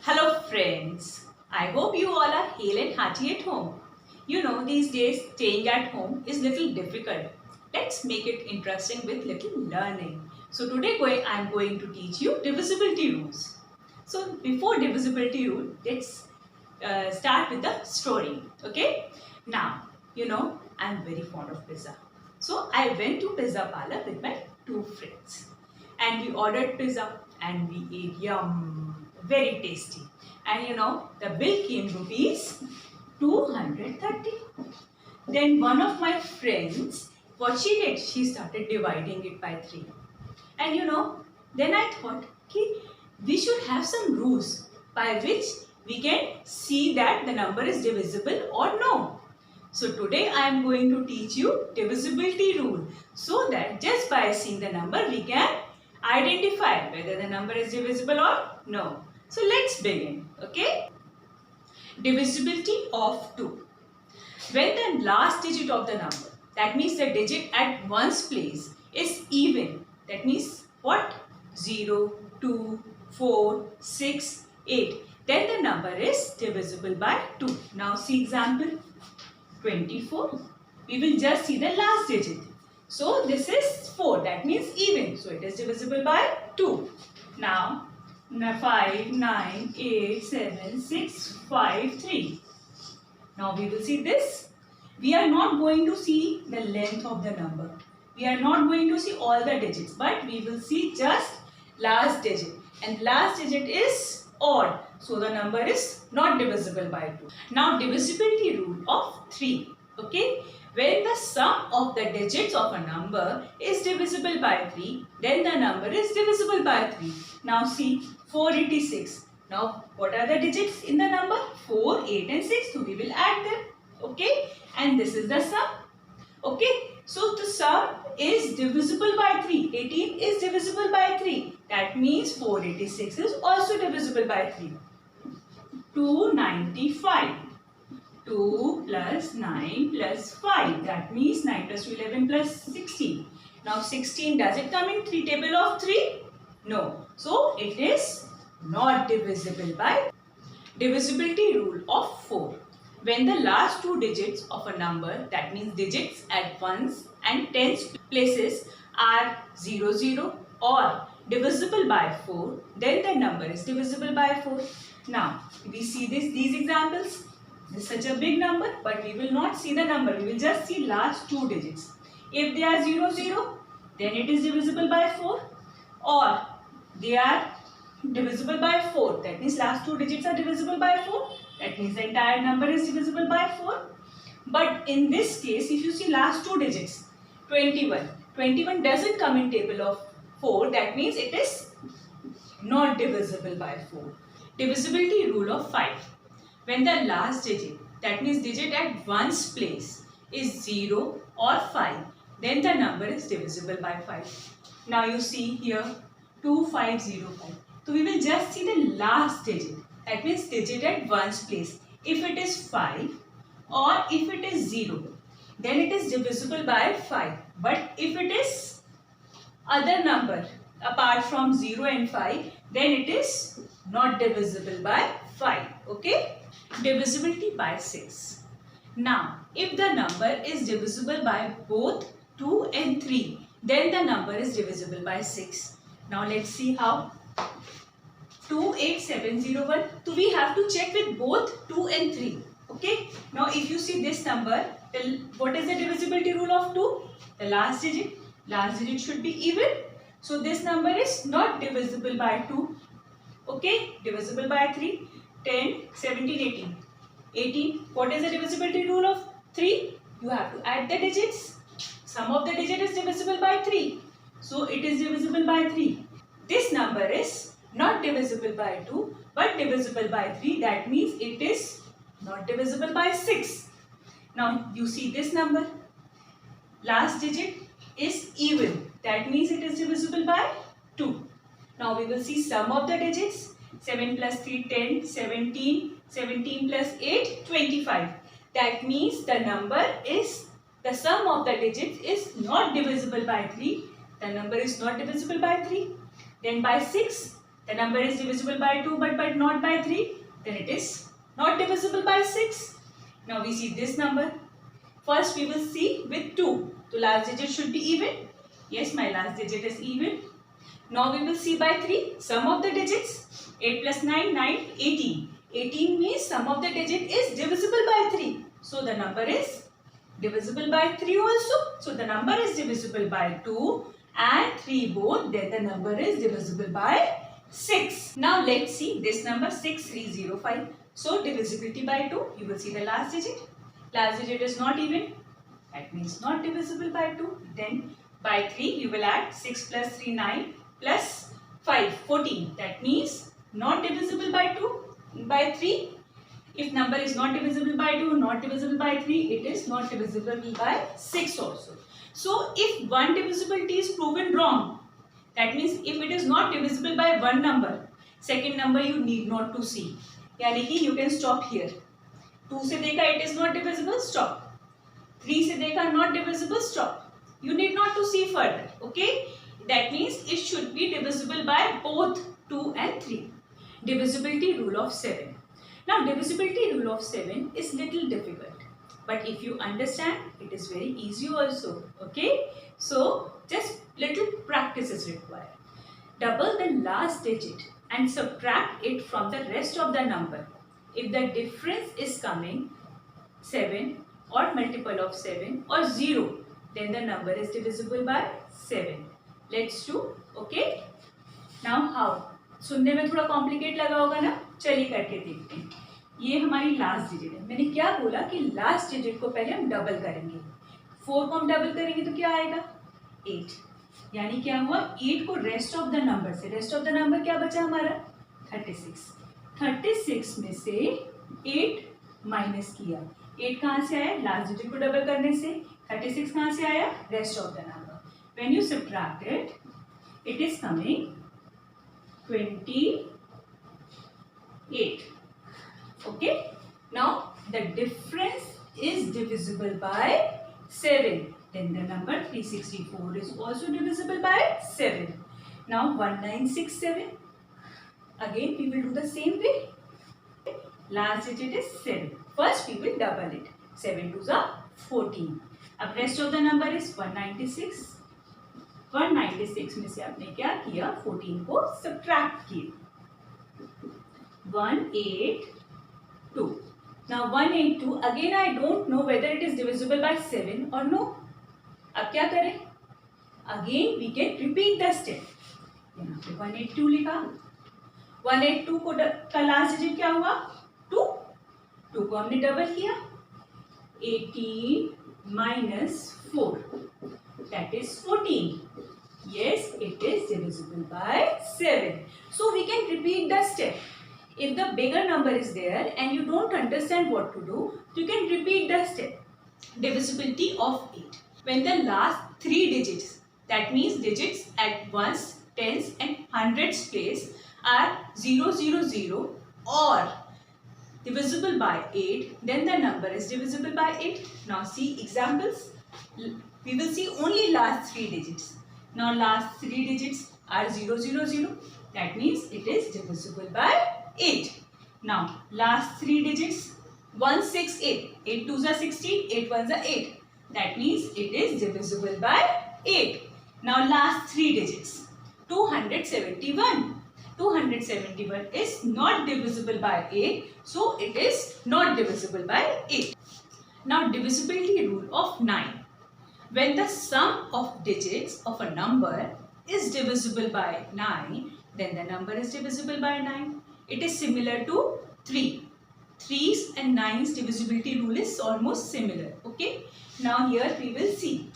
Hello friends, I hope you all are hale and hearty at home. You know, these days staying at home is little difficult. Let's make it interesting with little learning. So today I am going to teach you divisibility rules. So before divisibility rule, let's start with the story. Okay? Now, I am very fond of pizza. So I went to pizza parlor with my two friends and we ordered pizza and we ate yum, very tasty. And the bill came rupees 230. Then one of my friends, what she did, she started dividing it by 3. And then I thought, okay, we should have some rules by which we can see that the number is divisible or no. So today I am going to teach you divisibility rule so that just by seeing the number we can identify whether the number is divisible or no. So let's begin. Okay. Divisibility of 2. When the last digit of the number, that means the digit at one's place, is even, that means what? 0, 2, 4, 6, 8. Then the number is divisible by 2. Now see example 24. We will just see the last digit. So this is 4. That means even. So it is divisible by 2. Now 5, 9, 8, 7, 6, 5, 3. Now we will see this. We are not going to see the length of the number. We are not going to see all the digits. But we will see just last digit. And last digit is odd. So the number is not divisible by 2. Now divisibility rule of 3. Okay. When the sum of the digits of a number is divisible by 3, then the number is divisible by 3. Now see 486. Now what are the digits in the number? 4, 8 and 6. So we will add them. Okay. And this is the sum. Okay. So the sum is divisible by 3. 18 is divisible by 3. That means 486 is also divisible by 3. 295. 2 plus 9 plus 5. That means 9 plus 11 plus 16. Now 16, does it come in table of 3? No. So it is not divisible by. Divisibility rule of 4. When the last two digits of a number, that means digits at ones and tens places, are 0, 0 or divisible by 4, then the number is divisible by 4. Now we see these examples. This is such a big number, but we will not see the number. We will just see last two digits. If they are 0, 0, then it is divisible by 4. Or they are divisible by 4. That means last two digits are divisible by 4. That means the entire number is divisible by 4. But in this case, if you see last two digits, 21. 21 doesn't come in table of 4. That means it is not divisible by 4. Divisibility rule of 5. When the last digit, that means digit at one's place, is 0 or 5, then the number is divisible by 5. Now you see here 2505. So we will just see the last digit, that means digit at one's place. If it is 5 or if it is 0, then it is divisible by 5. But if it is other number apart from 0 and 5, then it is not divisible by 5. Okay. Divisibility by 6. Now, if the number is divisible by both 2 and 3, then the number is divisible by 6. Now, let's see how. 28701. So, we have to check with both 2 and 3. Okay. Now, if you see this number, what is the divisibility rule of 2? The last digit should be even. So, this number is not divisible by 2. Okay. Divisible by 3. 10, 17, 18. 18. What is the divisibility rule of 3? You have to add the digits. Sum of the digit is divisible by 3. So it is divisible by 3. This number is not divisible by 2 but divisible by 3. That means it is not divisible by 6. Now you see this number. Last digit is even. That means it is divisible by 2. Now we will see sum of the digits. 7 plus 3, 10, 17, 17 plus 8, 25. That means the number is, the sum of the digits is not divisible by 3. The number is not divisible by 3. Then by 6, The number is divisible by 2 but not by 3. Then it is not divisible by 6. Now we see this number. First we will see with 2. So last digit should be even. Yes, my last digit is even. Now we will see by 3. Sum of the digits. 8 plus 9, 9, 18. 18 means sum of the digit is divisible by 3. So the number is divisible by 3 also. So the number is divisible by 2 and 3 both. Then the number is divisible by 6. Now let's see this number 6305. So divisibility by 2. You will see the last digit. Last digit is not even. That means not divisible by 2. Then by 3 you will add 6 plus 3 9 plus 5 14. That means not divisible by 2 by 3. If number is not divisible by 2, not divisible by 3, it is not divisible by 6 also. So if one divisibility is proven wrong, that means if it is not divisible by one number, second number you need not to see. यानी कि you can stop here. 2 से देखा it is not divisible, stop. 3 से देखा not divisible, stop. You need not to see further. Okay? That means it should be divisible by both 2 and 3. Divisibility rule of 7. Now divisibility rule of 7 is little difficult, but if you understand, it is very easy also. Okay? So just little practice is required. Double the last digit and subtract it from the rest of the number. If the difference is coming 7 or multiple of 7 or 0, then the number is divisible by 7. Let's do. Okay? Now how? सुनने में थोड़ा complicate लगा होगा ना, चलिए करके देखते हैं. ये हमारी लास्ट डिजिट है. मैंने क्या बोला कि लास्ट डिजिट को पहले हम डबल करेंगे. 4 को हम डबल करेंगे तो क्या आएगा? 8. यानी क्या हुआ? 8 को रेस्ट ऑफ द नंबर से, रेस्ट ऑफ द नंबर क्या बचा हमारा? 36. 36 में से 8 माइनस किया. 8 कहाँ से आया? लास्ट डिजिट को डबल करने से. 36 कहाँ से आया? Rest of the number. When you subtract it, it is coming 28. Okay? Now the difference is divisible by 7. Then the number 364 is also divisible by 7. Now 1967. Again we will do the same way. Last digit is 7. First we will double it. 7 2s are 14. अब rest of the number is 196. 196 में से आपने क्या किया? 14 को subtract किया. 182. Now 182 again I don't know whether it is divisible by 7 or no. अब क्या करें? Again we can repeat the step. यहाँ पे 182 लिखा. 182 को का लास्ट डिजिट क्या हुआ? 2. 2 को हमने डबल किया. 18 minus 4. That is 14. Yes, it is divisible by 7. So we can repeat the step. If the bigger number is there and you don't understand what to do, you can repeat the step. Divisibility of 8. When the last 3 digits, that means digits at ones, tens and hundreds place are 0, 0, 0 or divisible by 8, then the number is divisible by 8. Now see examples. We will see only last 3 digits. Now last 3 digits are 0, 0, 0. That means it is divisible by 8. Now last 3 digits 1, 6, 8. 8 2s are 16, 8 1s are 8. That means it is divisible by 8. Now last 3 digits 271. 271 is not divisible by 8. So it is not divisible by 8. Now divisibility rule of 9. When the sum of digits of a number is divisible by 9, then the number is divisible by 9. It is similar to 3. 3's and 9's divisibility rule is almost similar. Okay? Now here we will see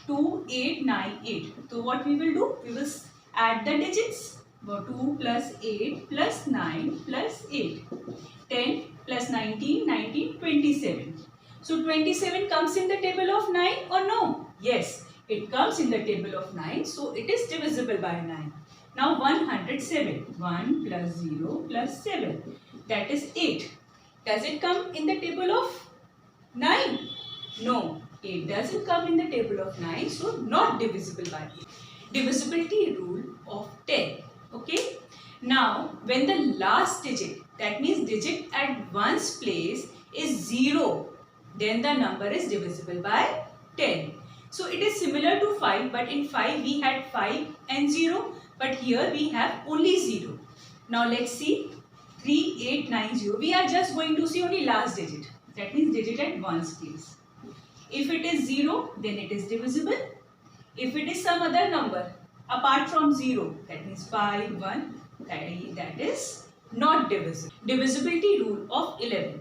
2, 8, 9, 8. So what we will do? We will add the digits. 2 plus 8 plus 9 plus 8. 10 plus 19, 19, 27. So 27 comes in the table of 9 or no? Yes, it comes in the table of 9. So it is divisible by 9. Now 107. 1 plus 0 plus 7. That is 8. Does it come in the table of 9? No, it doesn't come in the table of 9. So not divisible by 8. Divisibility rule of 10. Okay. Now, when the last digit, that means digit at ones place is 0, then the number is divisible by 10. So, it is similar to 5, but in 5 we had 5 and 0, but here we have only 0. Now, let's see 3890. We are just going to see only last digit. That means digit at ones place. If it is 0, then it is divisible. If it is some other number apart from 0, that means 5, 1, that is not divisible. Divisibility rule of 11.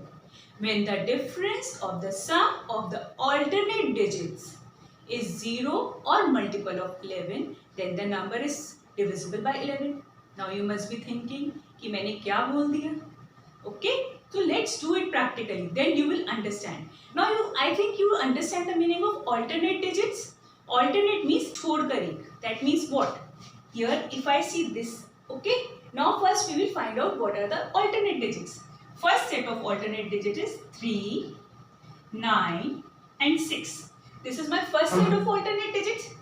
When the difference of the sum of the alternate digits is 0 or multiple of 11, then the number is divisible by 11. Now you must be thinking कि मैंने क्या बोल दिया? Okay, so let's do it practically. Then you will understand. Now I think you understand the meaning of alternate digits. Alternate means छोड़कर एक. That means what? Here, if I see this, okay. Now first we will find out what are the alternate digits. First set of alternate digits is 3, 9 and 6. This is my first set of alternate digits.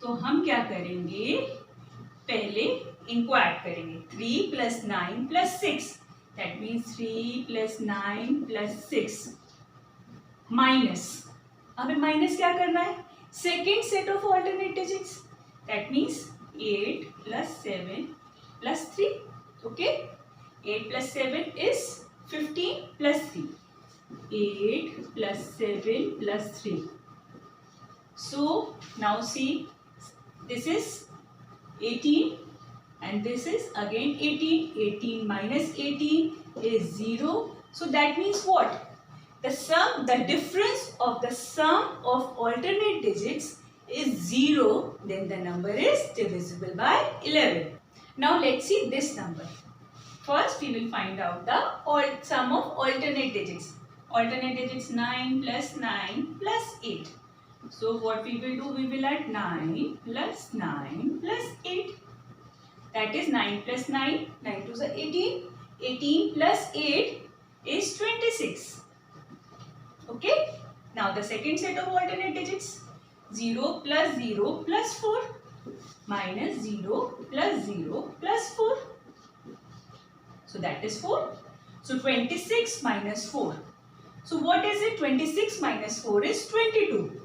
तो हम क्या करेंगे? पहले इनको add करेंगे. 3 plus 9 plus 6. That means 3 plus 9 plus 6. Minus. हमें minus क्या करना है? Second set of alternate digits. That means 8 plus 7 plus 3. Okay? 8 plus 7 is 15 plus 3. 8 plus 7 plus 3. So, now see, this is 18 and this is again 18. 18 minus 18 is 0. So, that means what? The difference of the sum of alternate digits is 0, then the number is divisible by 11. Now let's see this number. First we will find out the sum of alternate digits. Alternate digits 9 plus 9 plus 8. So what we will do, we will add 9 plus 9 plus 8. That is 9 plus 9, 9 to the 18. 18 plus 8 is 26. Okay. Now the second set of alternate digits. 0 plus 0 plus 4 minus 0 plus 0 plus 4. So that is 4. So 26 minus 4. So what is it? 26 minus 4 is 22.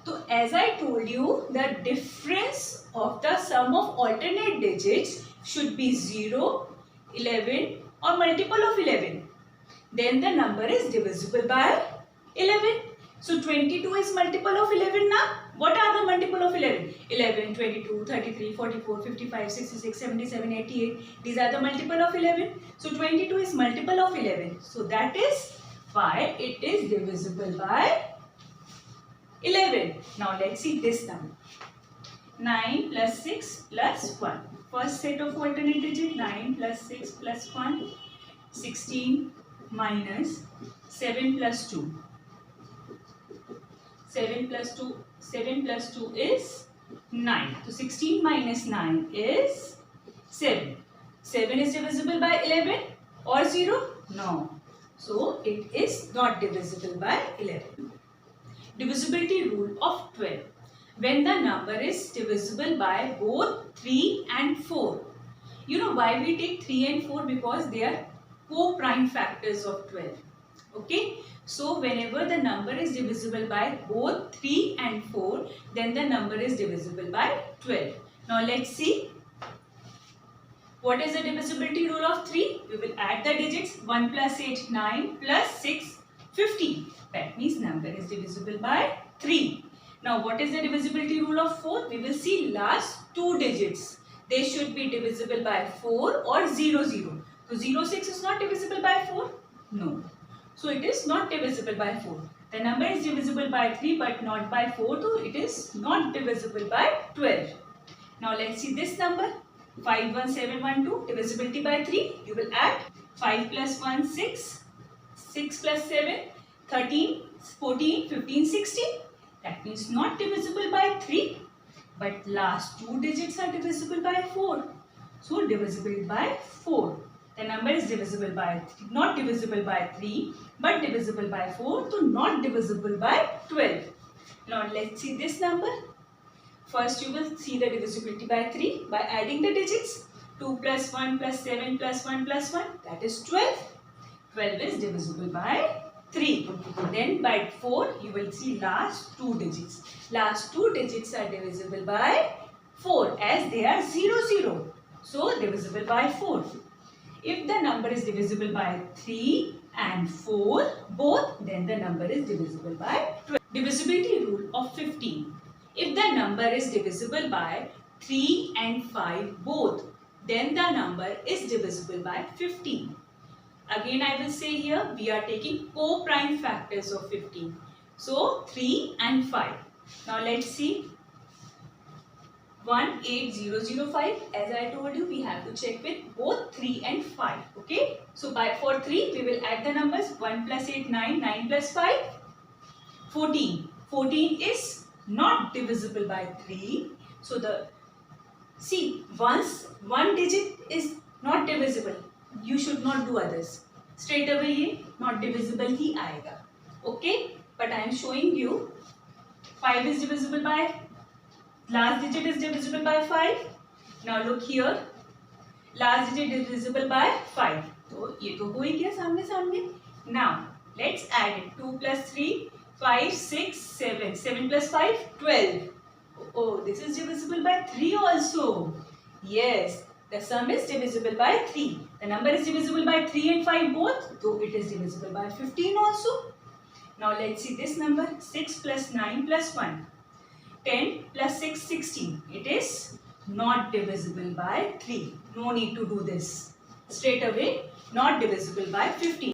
So as I told you, the difference of the sum of alternate digits should be 0, 11 or multiple of 11. Then the number is divisible by 11. So 22 is multiple of 11 now. What are the multiple of 11? 11, 22, 33, 44, 55, 66, 77, 88. These are the multiple of 11. So 22 is multiple of 11. So that is why it is divisible by 11. Now let's see this number. 9 plus 6 plus 1. First set of alternate digit 9 plus 6 plus 1. 16 minus 7 plus 2. 7 plus 2 is 9. So 16 minus 9 is 7. 7 is divisible by 11 or 0? No. So it is not divisible by 11. Divisibility rule of 12. When the number is divisible by both 3 and 4. You know why we take 3 and 4? Because they are co-prime factors of 12. Okay. So whenever the number is divisible by both 3 and 4, then the number is divisible by 12. Now let's see. What is the divisibility rule of 3? We will add the digits. 1 plus 8, 9 plus 6, 15. That means number is divisible by 3. Now what is the divisibility rule of 4? We will see last two digits. They should be divisible by 4 or 0, 0. So 0, 6 is not divisible by 4? No. So it is not divisible by 4. The number is divisible by 3 but not by 4. So it is not divisible by 12. Now let's see this number. 51712 divisibility by 3. You will add 5 plus 1 6. 6 plus 7 13, 14, 15, 16. That means not divisible by 3. But last two digits are divisible by 4. So divisible by 4. The number is divisible by not divisible by 3 but divisible by 4, so not divisible by 12. Now let's see this number. First you will see the divisibility by 3 by adding the digits. 2 plus 1 plus 7 plus 1 plus 1, that is 12. 12 is divisible by 3. Then by 4, you will see last 2 digits. Last 2 digits are divisible by 4 as they are 0, 0. So, divisible by 4. If the number is divisible by 3 and 4 both, then the number is divisible by 12. Divisibility rule of 15. If the number is divisible by 3 and 5 both, then the number is divisible by 15. Again, I will say here, we are taking co-prime factors of 15. So, 3 and 5. Now, let's see. 18005, as I told you, we have to check with both 3 and 5. Okay. So, for 3, we will add the numbers 1 plus 8, 9, 9 plus 5, 14. 14 is not divisible by 3. So, see, once one digit is not divisible, you should not do others. Straight away ये not divisible ही आएगा. Okay, but I am showing you 5 is divisible by, last digit is divisible by 5. Now look here, last digit divisible by 5. तो ये तो हो ही गया सामने सामने. Now let's add it. 2 plus 3, 5, 6, 7. 7 plus 5, 12. Oh, this is divisible by 3 also. Yes. The sum is divisible by 3. The number is divisible by 3 and 5 both, though it is divisible by 15 also. Now let's see this number, 6 plus 9 plus 1. 10 plus 6, 16. It is not divisible by 3. No need to do this. Straight away, not divisible by 15.